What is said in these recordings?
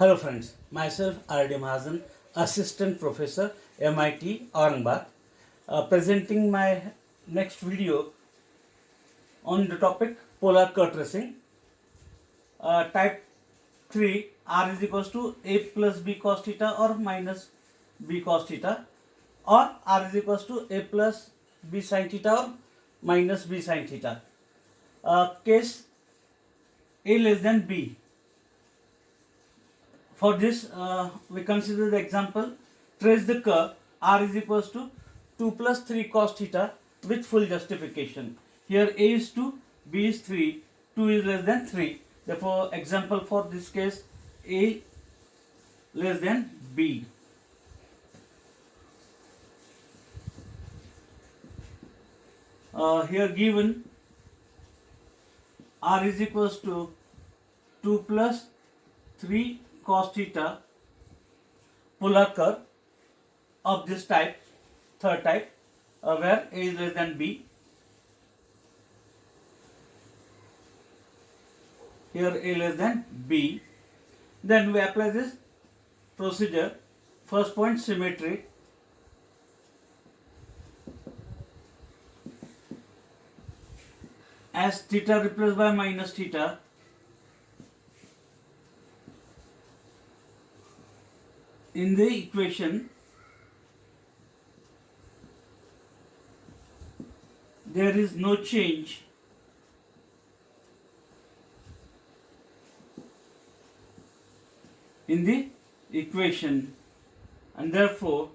Hello friends, myself R.D. Mahajan, Assistant Professor, MIT Aurangabad, presenting my next video on the topic polar curve tracing. Type 3, R is equals to A plus B cos theta or minus B cos theta, or R is equals to A plus B sin theta or minus B sin theta. Case A less than B. For this, we consider the example, trace the curve R is equals to 2 plus 3 cos theta with full justification. Here A is 2, B is 3, 2 is less than 3. Therefore, example for this case, A less than B. Here given R is equals to 2 plus 3 cos theta polar curve of this type, third type, where A is less than B. Here A less than B. Then we apply this procedure. First point, symmetry. As theta replaced by minus theta, in the equation there is no change in the equation, and therefore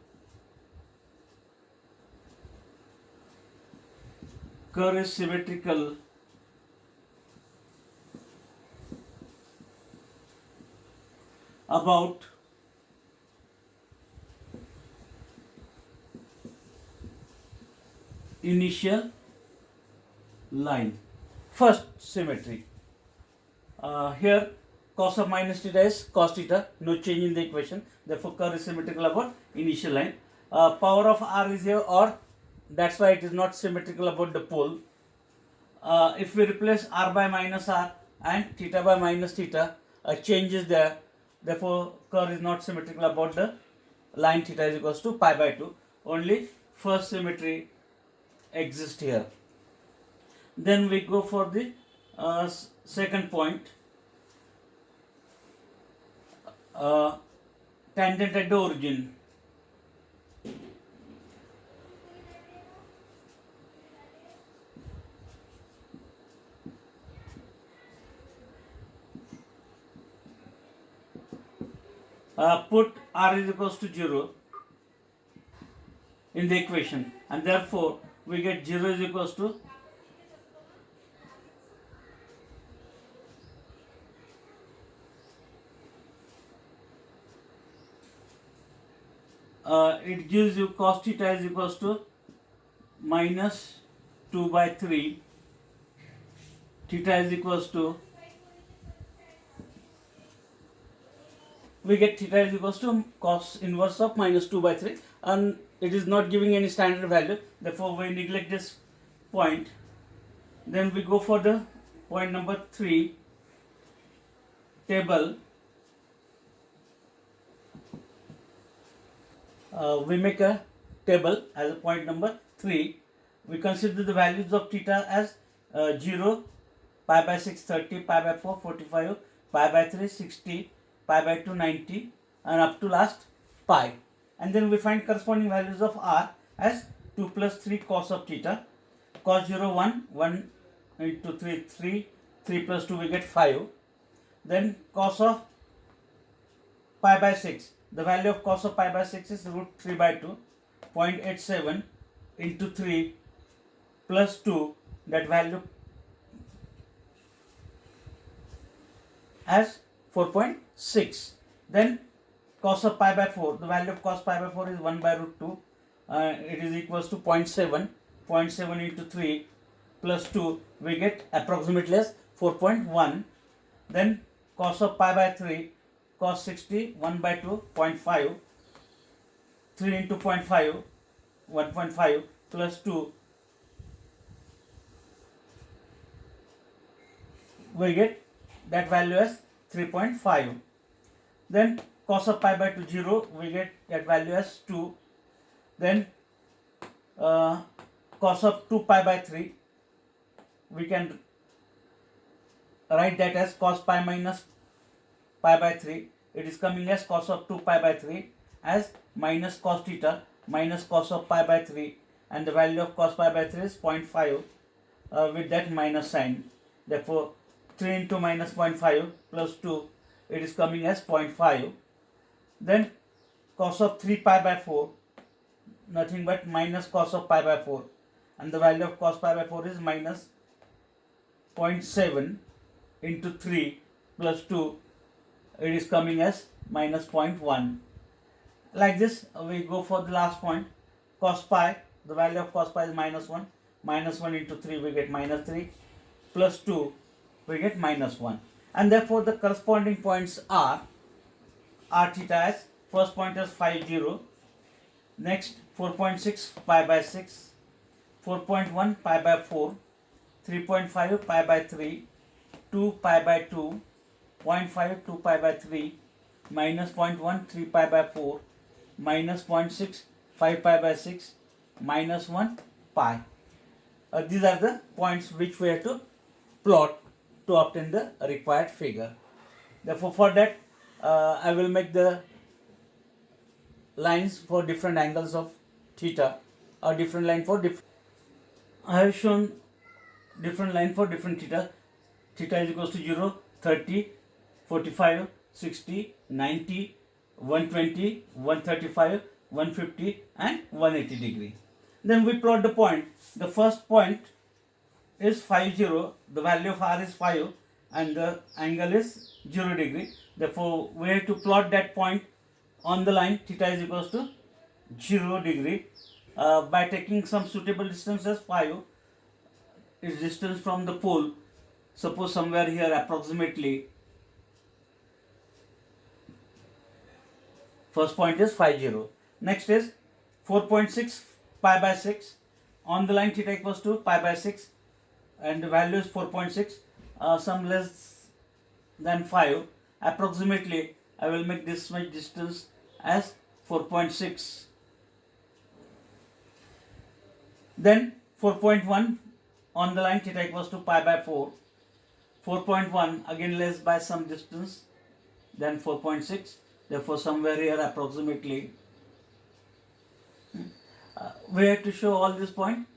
curve is symmetrical about initial line. First, symmetry. Here cos of minus theta is cos theta, no change in the equation, therefore curve is symmetrical about initial line. Power of R is here or, that's why it is not symmetrical about the pole. If we replace R by minus R and theta by minus theta, a change is there, therefore curve is not symmetrical about the line theta is equals to pi by 2. Only first symmetry exists here. Then we go for the second point, tangent at the origin. Put R is equals to 0 in the equation, and therefore we get 0 is equals to it gives you cos theta is equals to minus 2 by 3, theta is equals to, we get theta is equals to cos inverse of minus 2 by 3, and it is not giving any standard value, therefore we neglect this point. Then we go for the point number 3, table. We make a table as a point number 3. We consider the values of theta as 0, pi by 6 30, pi by 4 45, pi by 3 60, pi by 2 90, and up to last pi. And then we find corresponding values of R as 2 plus 3 cos of theta, cos 0 1 into 3 3 plus 2 we get 5. Then cos of pi by 6, the value of cos of pi by 6 is root 3 by 2, 0.87 into 3 plus 2, that value as 4.6. Then cos of pi by 4, the value of cos pi by 4 is 1 by root 2, it is equals to 0.7, 0.7 into 3 plus 2, we get approximately as 4.1. Then cos of pi by 3, cos 60, 1 by 2, 0.5, 3 into 0.5, 1.5 plus 2, we get that value as 3.5. Then cos of pi by 2 0, we get that value as 2. Then cos of 2 pi by 3, we can write that as cos pi minus pi by 3. It is coming as cos of 2 pi by 3 as minus cos theta minus cos of pi by 3, and the value of cos pi by 3 is 0.5 with that minus sign. Therefore 3 into minus 0.5 plus 2, it is coming as 0.5. Then cos of 3 pi by 4, nothing but minus cos of pi by 4, and the value of cos pi by 4 is minus 0.7 into 3 plus 2, it is coming as minus 0.1. Like this, we go for the last point. Cos pi, the value of cos pi is minus 1. Minus 1 into 3, we get minus 3. Plus 2, we get minus 1. And therefore, the corresponding points are theta as, first point is 5, 0. Next, 4.6 pi by 6. 4.1 pi by 4. 3.5 pi by 3. 2 pi by 2. 0.5 2 pi by 3. Minus 0.1 3 pi by 4. Minus 0.6 5 pi by 6. Minus 1 pi. These are the points which we have to plot to obtain the required figure. Therefore, for that, I will make the lines for different angles of theta, or different line for different. I have shown different line for different theta. Theta is equals to 0, 30, 45, 60, 90, 120, 135, 150 and 180 degree. Then we plot the point. The first point is 5, 0. The value of r is 5 and the angle is 0 degree. Therefore, we have to plot that point on the line theta is equals to 0 degree by taking some suitable distance as 5 is distance from the pole. Suppose somewhere here approximately, first point is 5, 0. Next is 4.6 pi by 6. On the line theta equals to pi by 6 and the value is 4.6, some less than 5. Approximately, I will make this much distance as 4.6. Then 4.1 on the line theta equals to pi by 4. 4.1 again less by some distance than 4.6. Therefore, somewhere here approximately, we have to show all this point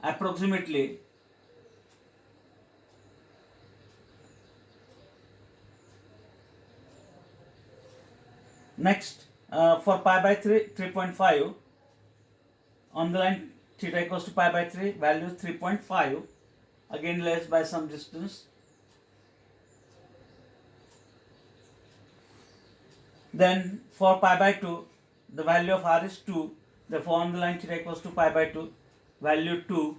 approximately. Next, for pi by 3, 3.5 on the line theta equals to pi by 3, value is 3.5, again less by some distance. Then for pi by 2, the value of r is 2. Therefore, on the line theta equals to pi by 2, value 2.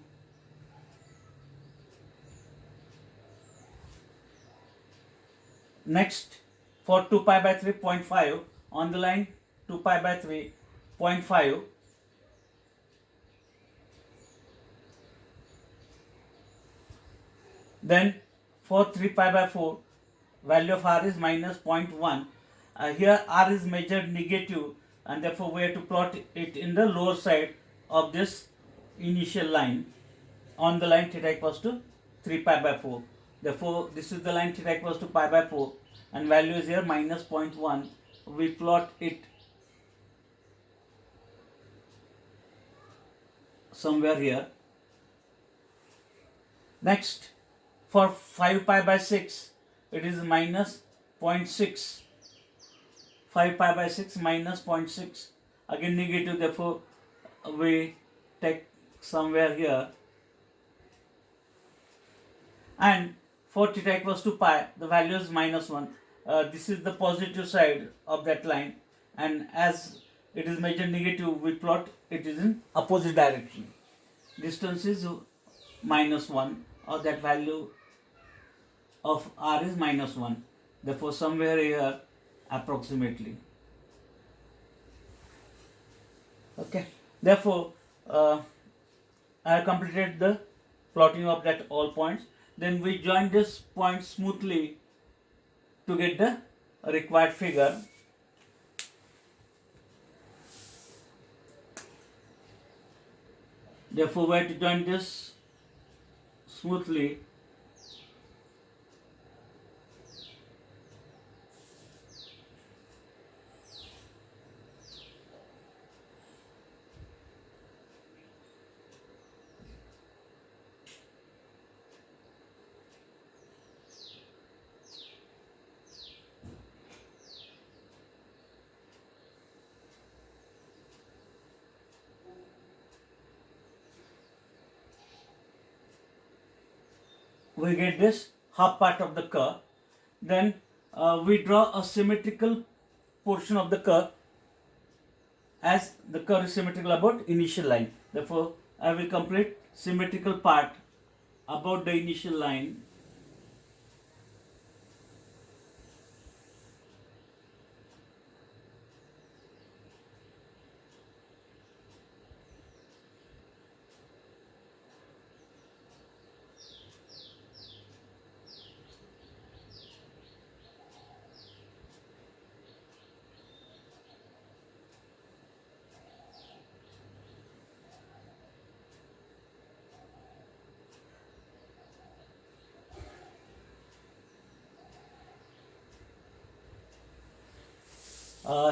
Next, for 2 pi by 3, 0.5, on the line 2 pi by 3, 0.5. Then for 3 pi by 4, value of r is minus 0.1. Here r is measured negative and therefore we have to plot it in the lower side of this initial line. On the line theta equals to 3 pi by 4. Therefore, this is the line theta equals to pi by 4 and value is here minus 0.1. We plot it somewhere here. Next, for 5 pi by 6, it is minus 0.6. 5 pi by 6 minus 0.6. Again negative, therefore we take somewhere here. And for theta equals to pi, the value is minus 1. This is the positive side of that line, and as it is measured negative, we plot it is in opposite direction. Distance is minus 1, or that value of r is minus 1. Therefore, somewhere here approximately. Okay. Therefore, I have completed the plotting of that all points. Then we join this point smoothly to get the required figure. Therefore, we have to join this smoothly. We get this half part of the curve. Then we draw a symmetrical portion of the curve, as the curve is symmetrical about initial line. Therefore, I will complete symmetrical part about the initial line.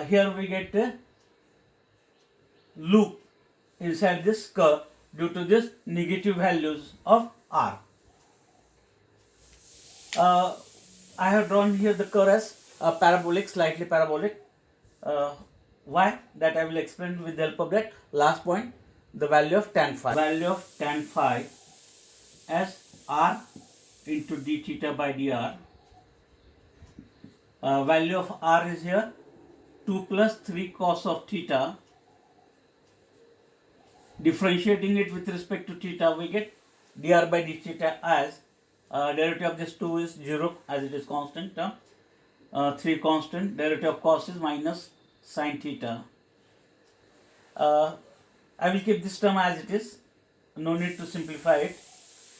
Here we get a loop inside this curve due to this negative values of r. I have drawn here the curve as parabolic, slightly parabolic. Why? That I will explain with the help of that last point, the value of tan phi. Value of tan phi as r into d theta by dr. Value of r is here 2 plus 3 cos of theta. Differentiating it with respect to theta, we get dr by d theta as derivative of this 2 is 0 as it is constant term. 3 constant, derivative of cos is minus sin theta. I will keep this term as it is, no need to simplify it.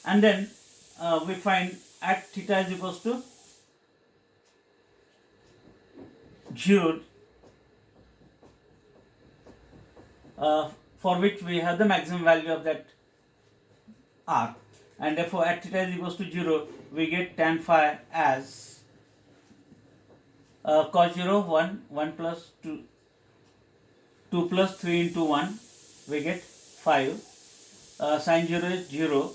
And then we find at theta is equals to 0, for which we have the maximum value of that r, and therefore at theta is equals to 0, we get tan phi as cos 0 1, 1 plus 2, 2 plus 3 into 1, we get 5. Sin 0 is 0,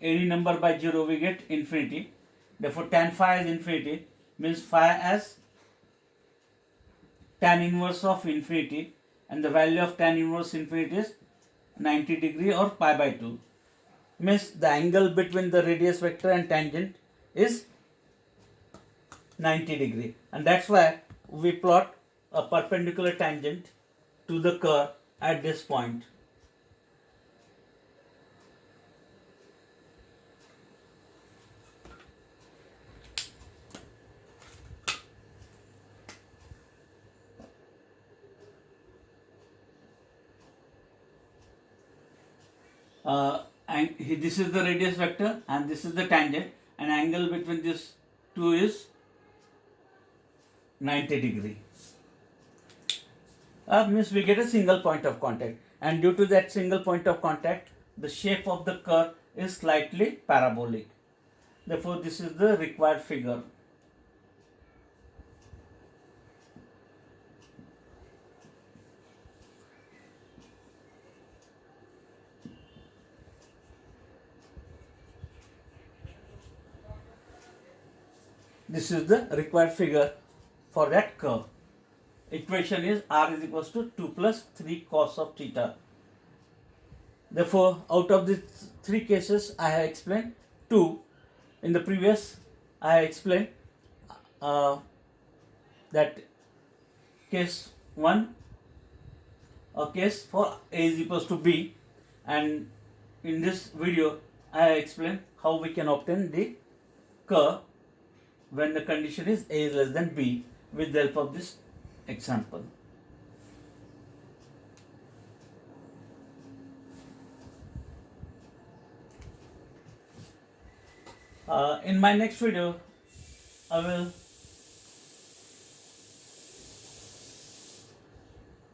any number by 0 we get infinity. Therefore tan phi is infinity, means phi as tan inverse of infinity, and the value of tan inverse infinity is 90 degree or pi by 2. Means the angle between the radius vector and tangent is 90 degree, and that's why we plot a perpendicular tangent to the curve at this point. And this is the radius vector and this is the tangent, and angle between these two is 90 degree. Means we get a single point of contact, and due to that single point of contact, the shape of the curve is slightly parabolic. Therefore, this is the required figure. This is the required figure for that curve. Equation is r is equals to 2 plus 3 cos of theta. Therefore, out of these 3 cases I have explained 2. In the previous I have explained that case 1, a case for a is equals to b, and in this video I have explained how we can obtain the curve when the condition is a is less than b with the help of this example. In my next video, I will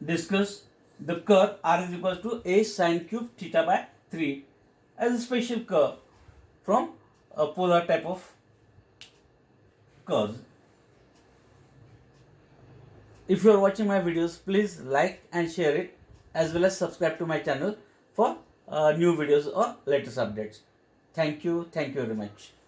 discuss the curve r is equals to a sine cube theta by 3 as a special curve from a polar type of curves. If you are watching my videos, please like and share it, as well as subscribe to my channel for new videos or latest updates. Thank you very much.